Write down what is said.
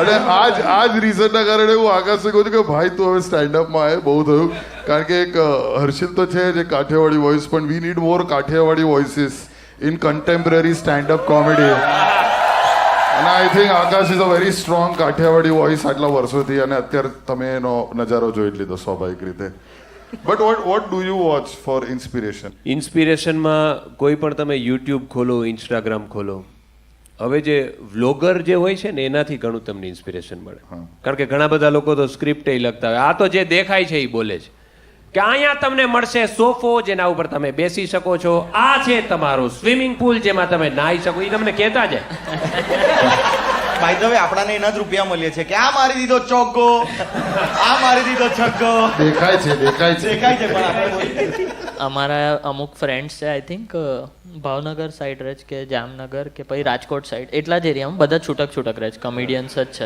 અને આ જ રીઝનના કારણે હું આકાશને કહું છું કે ભાઈ તું હવે સ્ટેન્ડઅપમાં આવે બહુ થયું કારણ કે એક હર્ષિલ તો છે જે કાઠિયાવાડી વોઇસ પણ we need more Kathiawadi voices in contemporary standup comedy અને I think Akash is a very strong Kathiawadi voice આટલા વર્ષોથી અને અત્યારે તમે એનો નજારો જોઈ જ લીધો સ્વાભાવિક રીતે but what do you watch for inspiration ઇન્સ્પિરેશનમાં કોઈ પણ તમે યુટ્યુબ ખોલો ઇન્સ્ટાગ્રામ ખોલો હવે જે વ્લોગર જે હોય છે ને એનાથી ઘણું તમને ઇન્સ્પિરેશન મળે કારણ કે ઘણા બધા લોકો તો સ્ક્રિપ્ટ લખતા હોય આ તો જે દેખાય છે એ બોલે છે કે અહીંયા તમને મળશે સોફો જેના ઉપર તમે બેસી શકો છો આ છે તમારો સ્વિમિંગ પુલ જેમાં તમે નાહી શકો એ તમને કહેતા જ ભાઈ તો હવે આપણાને એના જ રૂપિયા મળીએ છે કે આ મારી દીધો ચોગ્ગો આ મારી દીધો છગ્ગો દેખાય છે દેખાય છે પણ આપણે અમારા અમુક ફ્રેન્ડ્સ છે આઈ થિંક ભાવનગર સાઈડ રહે છે કે જામનગર કે પછી રાજકોટ સાઈડ એટલા જ એરિયામાં બધા છૂટક રહે છે કમેડિયન્સ જ છે